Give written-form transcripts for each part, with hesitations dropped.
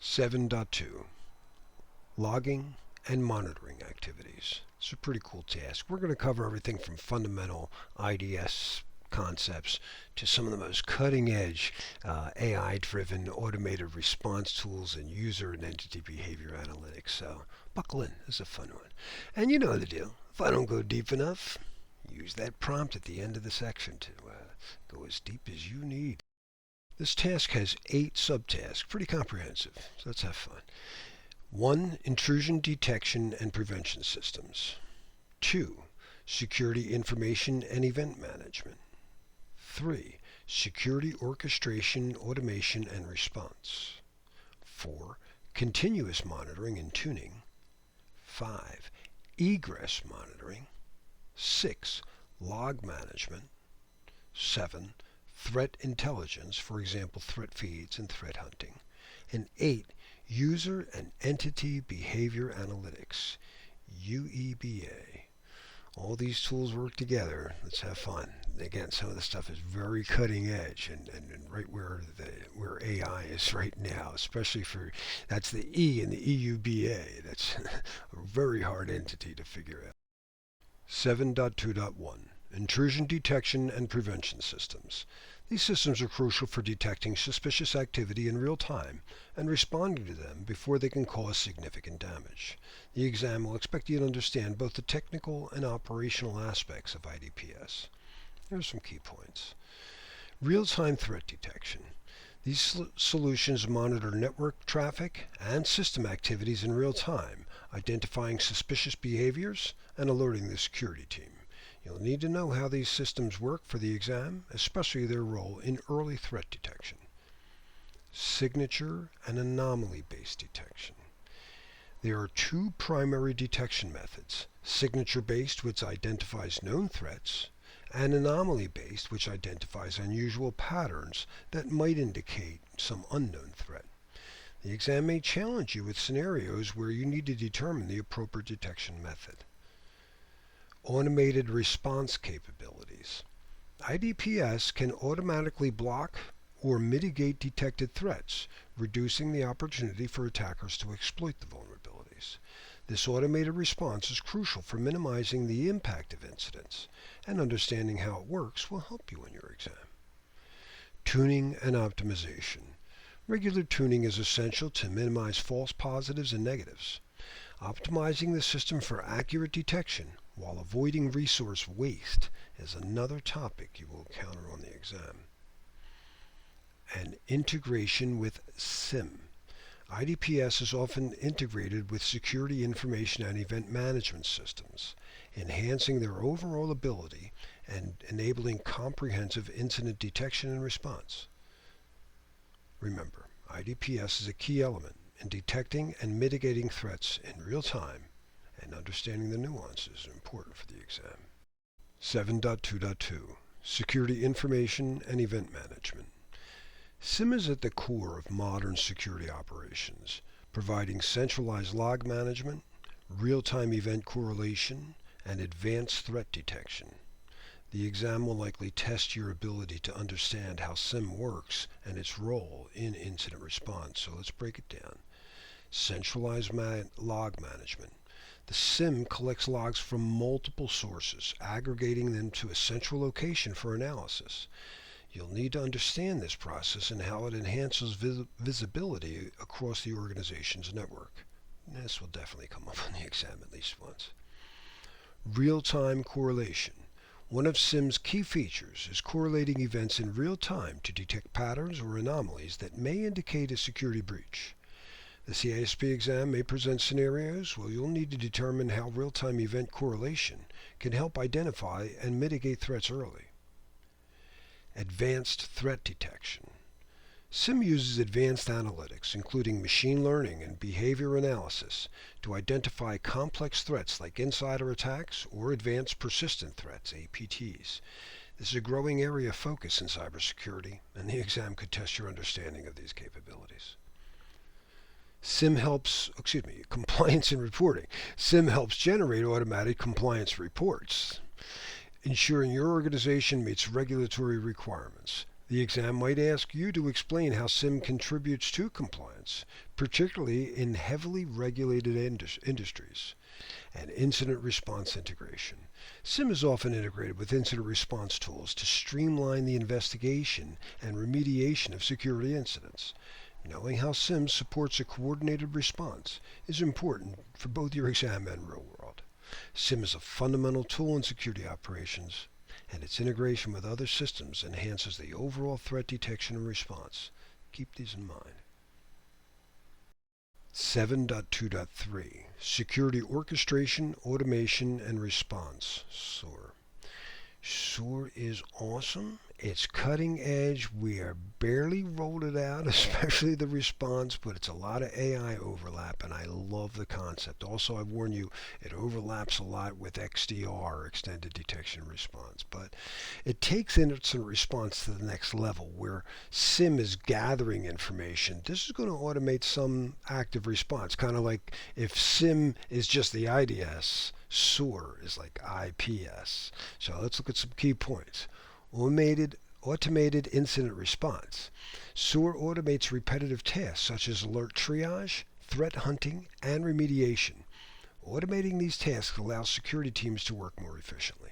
7.2 Logging and monitoring activities. It's a pretty cool task. We're going to cover everything from fundamental IDS concepts to some of the most cutting-edge AI-driven automated response tools and user and entity behavior analytics. So buckle in. It's a fun one. And you know the deal. If I don't go deep enough, use that prompt at the end of the section to go as deep as you need. This task has 8 subtasks, pretty comprehensive, so let's have fun. 1. Intrusion detection and prevention systems. 2. Security information and event management. 3. Security orchestration, automation, and response. 4. Continuous monitoring and tuning. 5. Egress monitoring. 6. Log management. 7. Threat intelligence, for example, threat feeds and threat hunting. And 8. User and entity behavior analytics, UEBA. All these tools work together. Let's have fun. Again, some of the stuff is very cutting edge and right where AI is right now, especially that's the E in the EUBA. That's a very hard entity to figure out. 7.2.1 Intrusion detection and prevention systems. These systems are crucial for detecting suspicious activity in real time and responding to them before they can cause significant damage. The exam will expect you to understand both the technical and operational aspects of IDPS. Here are some key points. Real-time threat detection. These solutions monitor network traffic and system activities in real time, identifying suspicious behaviors and alerting the security team. You'll need to know how these systems work for the exam, especially their role in early threat detection. Signature and anomaly-based detection. There are 2 primary detection methods: signature-based, which identifies known threats, and anomaly-based, which identifies unusual patterns that might indicate some unknown threat. The exam may challenge you with scenarios where you need to determine the appropriate detection method. Automated response capabilities. IDPS can automatically block or mitigate detected threats, reducing the opportunity for attackers to exploit the vulnerabilities. This automated response is crucial for minimizing the impact of incidents, and understanding how it works will help you in your exam. Tuning and optimization. Regular tuning is essential to minimize false positives and negatives. Optimizing the system for accurate detection while avoiding resource waste is another topic you will encounter on the exam. And integration with SIM. IDPS is often integrated with security information and event management systems, enhancing their overall ability and enabling comprehensive incident detection and response. Remember, IDPS is a key element in detecting and mitigating threats in real time, and understanding the nuances is important for the exam. 7.2.2 Security information and event management. SIM is at the core of modern security operations, providing centralized log management, real-time event correlation, and advanced threat detection. The exam will likely test your ability to understand how SIM works and its role in incident response. So let's break it down. Centralized log management. The SIM collects logs from multiple sources, aggregating them to a central location for analysis. You'll need to understand this process and how it enhances visibility across the organization's network. This will definitely come up on the exam at least once. Real-time correlation. One of SIM's key features is correlating events in real time to detect patterns or anomalies that may indicate a security breach. The CISSP exam may present scenarios where you'll need to determine how real-time event correlation can help identify and mitigate threats early. Advanced threat detection. SIM uses advanced analytics, including machine learning and behavior analysis, to identify complex threats like insider attacks or advanced persistent threats, APTs. This is a growing area of focus in cybersecurity, and the exam could test your understanding of these capabilities. Compliance and reporting. SIM helps generate automatic compliance reports, ensuring your organization meets regulatory requirements. The exam might ask you to explain how SIM contributes to compliance, particularly in heavily regulated industries. And incident response integration. SIM is often integrated with incident response tools to streamline the investigation and remediation of security incidents. Knowing how SIM supports a coordinated response is important for both your exam and real world. SIM is a fundamental tool in security operations, and its integration with other systems enhances the overall threat detection and response. Keep these in mind. 7.2.3 Security Orchestration, Automation, and Response, SOAR. SOAR is awesome. It's cutting edge. We are barely rolled it out, especially the response, but it's a lot of AI overlap, and I love the concept. Also, I warn you, it overlaps a lot with XDR, Extended Detection and Response, but it takes incident response to the next level where SIM is gathering information. This is going to automate some active response, kind of like if SIM is just the IDS, SOAR is like IPS. So let's look at some key points. Automated incident response. SOAR automates repetitive tasks such as alert triage, threat hunting, and remediation. Automating these tasks allows security teams to work more efficiently.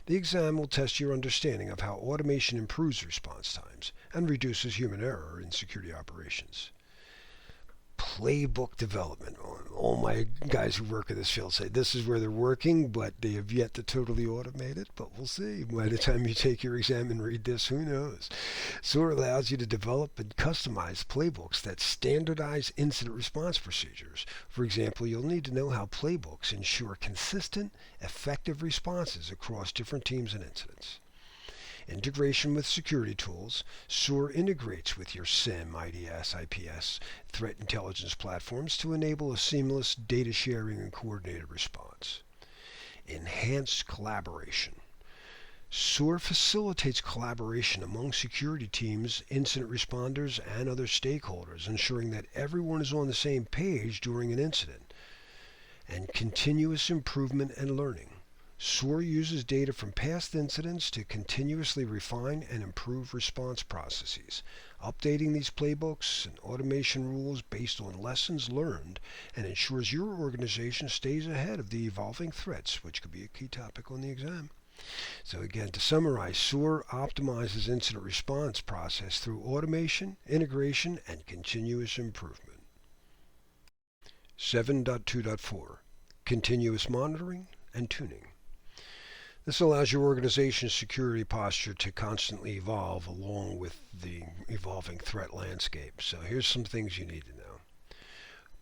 The exam will test your understanding of how automation improves response times and reduces human error in security operations. Playbook development. All my guys who work in this field say this is where they're working, but they have yet to totally automate it, but we'll see. By the time you take your exam and read this, who knows? SOAR allows you to develop and customize playbooks that standardize incident response procedures. For example, you'll need to know how playbooks ensure consistent, effective responses across different teams and incidents. Integration with security tools. SOAR integrates with your SIM, IDS, IPS, threat intelligence platforms to enable a seamless data sharing and coordinated response. Enhanced collaboration. SOAR facilitates collaboration among security teams, incident responders, and other stakeholders, ensuring that everyone is on the same page during an incident. And continuous improvement and learning. SOAR uses data from past incidents to continuously refine and improve response processes, updating these playbooks and automation rules based on lessons learned, and ensures your organization stays ahead of the evolving threats, which could be a key topic on the exam. So again, to summarize, SOAR optimizes incident response process through automation, integration, and continuous improvement. 7.2.4 Continuous monitoring and tuning. This allows your organization's security posture to constantly evolve along with the evolving threat landscape. So here's some things you need to know.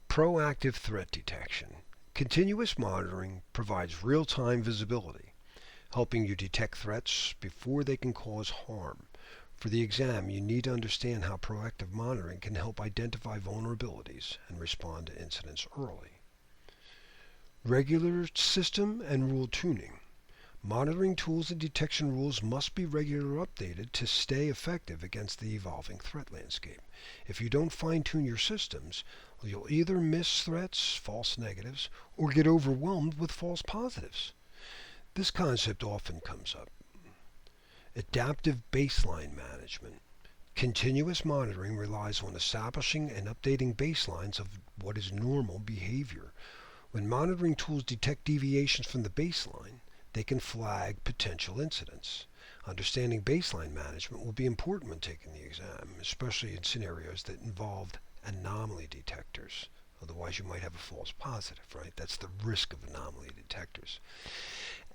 Proactive threat detection. Continuous monitoring provides real-time visibility, helping you detect threats before they can cause harm. For the exam, you need to understand how proactive monitoring can help identify vulnerabilities and respond to incidents early. Regular system and rule tuning. Monitoring tools and detection rules must be regularly updated to stay effective against the evolving threat landscape. If you don't fine-tune your systems, you'll either miss threats, false negatives, or get overwhelmed with false positives. This concept often comes up. Adaptive baseline management. Continuous monitoring relies on establishing and updating baselines of what is normal behavior. When monitoring tools detect deviations from the baseline, they can flag potential incidents. Understanding baseline management will be important when taking the exam, especially in scenarios that involve anomaly detectors. Otherwise, you might have a false positive, right? That's the risk of anomaly detectors.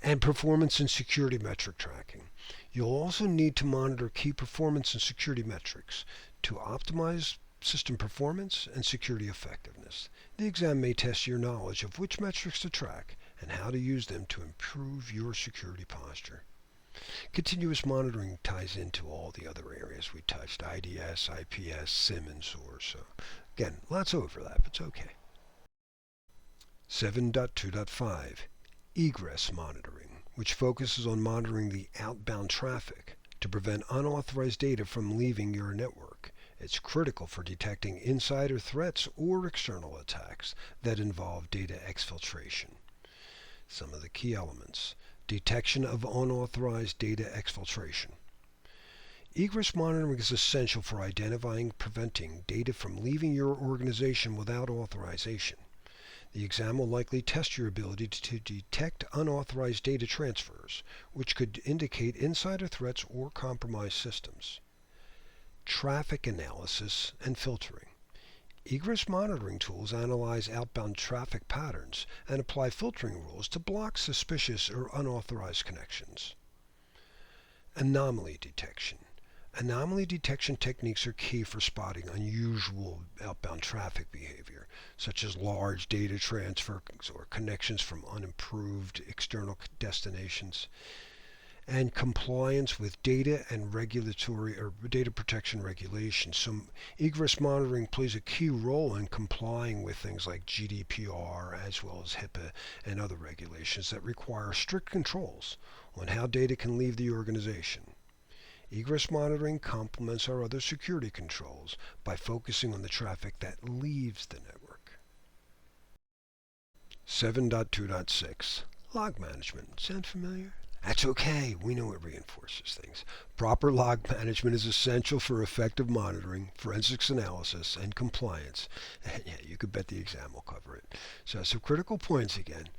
And performance and security metric tracking. You'll also need to monitor key performance and security metrics to optimize system performance and security effectiveness. The exam may test your knowledge of which metrics to track and how to use them to improve your security posture. Continuous monitoring ties into all the other areas we touched, IDS, IPS, SIM, and SOAR. So again, lots of overlap. It's okay. 7.2.5 Egress monitoring, which focuses on monitoring the outbound traffic to prevent unauthorized data from leaving your network. It's critical for detecting insider threats or external attacks that involve data exfiltration. Some of the key elements. Detection of unauthorized data exfiltration. Egress monitoring is essential for identifying and preventing data from leaving your organization without authorization. The exam will likely test your ability to detect unauthorized data transfers, which could indicate insider threats or compromised systems. Traffic analysis and filtering. Egress monitoring tools analyze outbound traffic patterns and apply filtering rules to block suspicious or unauthorized connections. Anomaly detection. Anomaly detection techniques are key for spotting unusual outbound traffic behavior, such as large data transfers or connections from unimproved external destinations, and compliance with data and regulatory or data protection regulations. So egress monitoring plays a key role in complying with things like GDPR as well as HIPAA and other regulations that require strict controls on how data can leave the organization. Egress monitoring complements our other security controls by focusing on the traffic that leaves the network. 7.2.6 Log management. Sound familiar? That's okay. We know it reinforces things. Proper log management is essential for effective monitoring, forensics analysis, and compliance. Yeah, you could bet the exam will cover it. So some critical points again.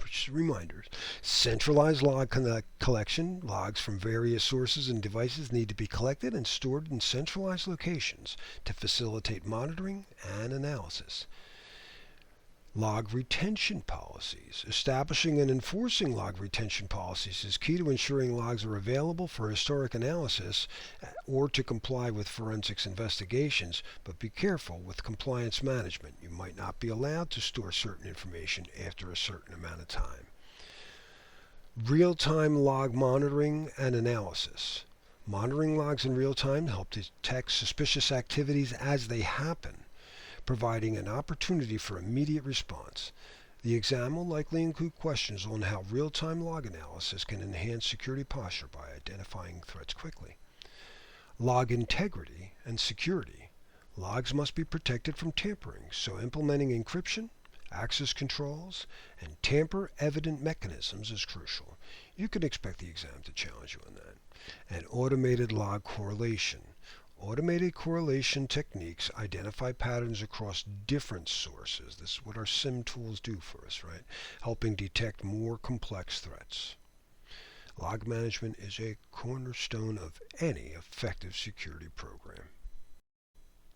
Just reminders. Centralized log collection. Logs from various sources and devices need to be collected and stored in centralized locations to facilitate monitoring and analysis. Log retention policies. Establishing and enforcing log retention policies is key to ensuring logs are available for historic analysis or to comply with forensics investigations, but be careful with compliance management. You might not be allowed to store certain information after a certain amount of time. Real-time log monitoring and analysis. Monitoring logs in real time help detect suspicious activities as they happen, providing an opportunity for immediate response. The exam will likely include questions on how real-time log analysis can enhance security posture by identifying threats quickly. Log integrity and security. Logs must be protected from tampering, so implementing encryption, access controls, and tamper-evident mechanisms is crucial. You can expect the exam to challenge you on that. And automated log correlation. Automated correlation techniques identify patterns across different sources. This is what our SIM tools do for us, right? Helping detect more complex threats. Log management is a cornerstone of any effective security program.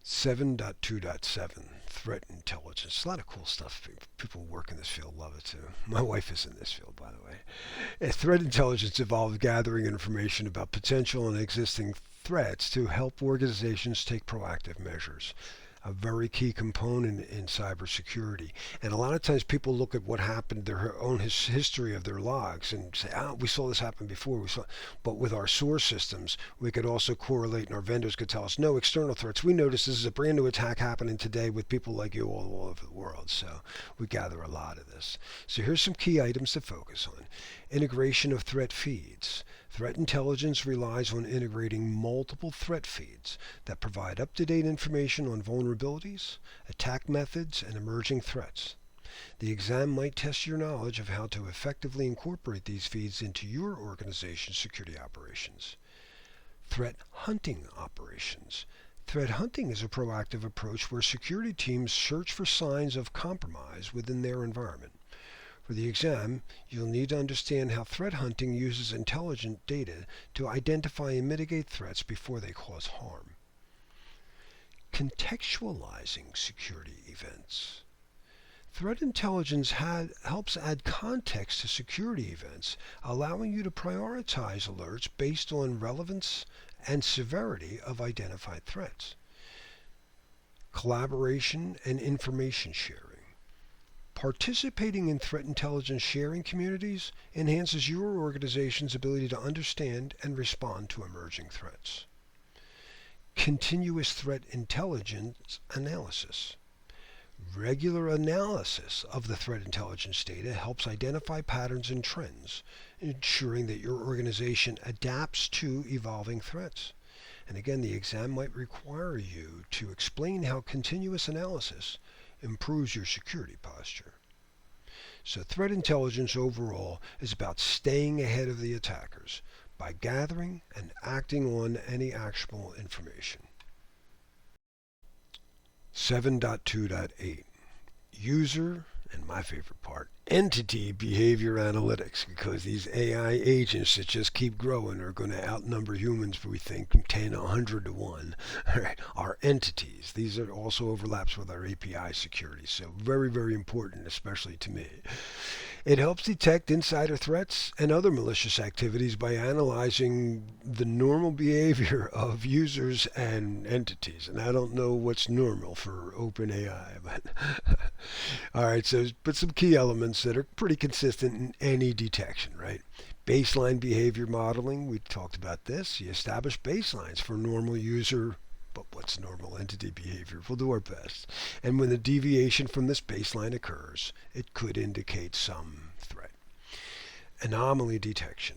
7.2.7 Threat intelligence. A lot of cool stuff. People who work in this field love it too. My wife is in this field, by the way. Threat intelligence involves gathering information about potential and existing threats to help organizations take proactive measures. A very key component in cybersecurity. And a lot of times people look at what happened, their own history of their logs, and say, we saw this happen before. But with our source systems, we could also correlate, and our vendors could tell us, no external threats. We noticed this is a brand new attack happening today with people like you all over the world. So we gather a lot of this. So here's some key items to focus on. Integration of threat feeds. Threat intelligence relies on integrating multiple threat feeds that provide up-to-date information on vulnerabilities, attack methods, and emerging threats. The exam might test your knowledge of how to effectively incorporate these feeds into your organization's security operations. Threat hunting operations. Threat hunting is a proactive approach where security teams search for signs of compromise within their environment. For the exam, you'll need to understand how threat hunting uses intelligent data to identify and mitigate threats before they cause harm. Contextualizing security events. Threat intelligence helps add context to security events, allowing you to prioritize alerts based on relevance and severity of identified threats. Collaboration and information sharing. Participating in threat intelligence sharing communities enhances your organization's ability to understand and respond to emerging threats. Continuous threat intelligence analysis. Regular analysis of the threat intelligence data helps identify patterns and trends, ensuring that your organization adapts to evolving threats. And again, the exam might require you to explain how continuous analysis improves your security posture. So threat intelligence overall is about staying ahead of the attackers, by gathering and acting on any actionable information. 7.2.8 User, and my favorite part, entity behavior analytics, because these AI agents that just keep growing are going to outnumber humans, we think, 10, 100 to 1. All right, our entities. These are also overlaps with our API security, so very, very important, especially to me. It helps detect insider threats and other malicious activities by analyzing the normal behavior of users and entities. And I don't know what's normal for OpenAI, but all right, so but some key elements that are pretty consistent in any detection, right? Baseline behavior modeling, we talked about this. You establish baselines for normal user, but what's normal entity behavior? We'll do our best. And when a deviation from this baseline occurs, it could indicate some threat. Anomaly detection.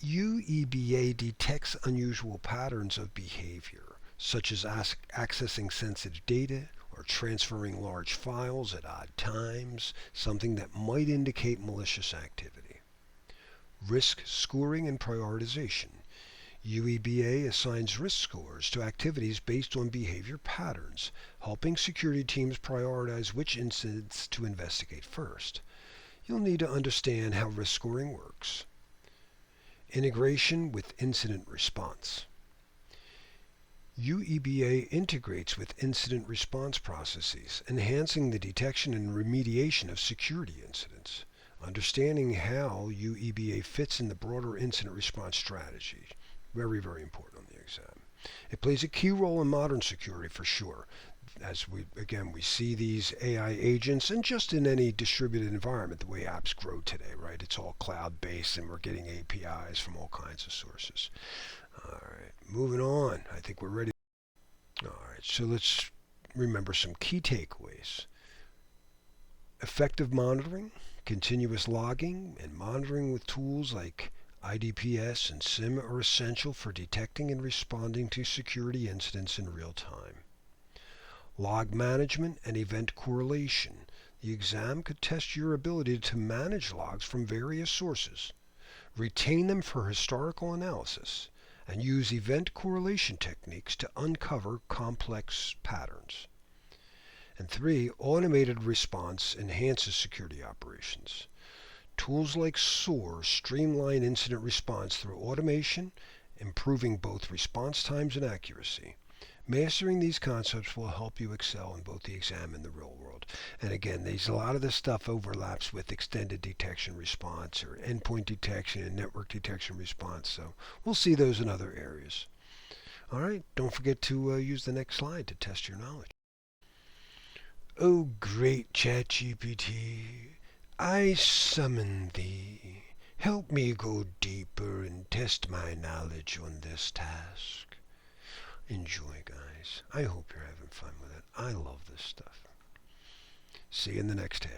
UEBA detects unusual patterns of behavior, such as accessing sensitive data or transferring large files at odd times, something that might indicate malicious activity. Risk scoring and prioritization. UEBA assigns risk scores to activities based on behavior patterns, helping security teams prioritize which incidents to investigate first. You'll need to understand how risk scoring works. Integration with incident response. UEBA integrates with incident response processes, enhancing the detection and remediation of security incidents. Understanding how UEBA fits in the broader incident response strategy. Very, very important on the exam. It plays a key role in modern security for sure. As we see these AI agents, and just in any distributed environment, the way apps grow today, right? It's all cloud-based, and we're getting APIs from all kinds of sources. All right, moving on. I think we're ready. All right, so let's remember some key takeaways. Effective monitoring, continuous logging, and monitoring with tools like IDPS and SIM are essential for detecting and responding to security incidents in real time. Log management and event correlation. The exam could test your ability to manage logs from various sources, retain them for historical analysis, and use event correlation techniques to uncover complex patterns. And 3, automated response enhances security operations. Tools like SOAR streamline incident response through automation, improving both response times and accuracy. Mastering these concepts will help you excel in both the exam and the real world. And again, a lot of this stuff overlaps with extended detection response or endpoint detection and network detection response. So we'll see those in other areas. All right, don't forget to use the next slide to test your knowledge. O great ChatGPT, I summon thee. Help me go deeper and test my knowledge on this task. Enjoy, guys. I hope you're having fun with it. I love this stuff. See you in the next half.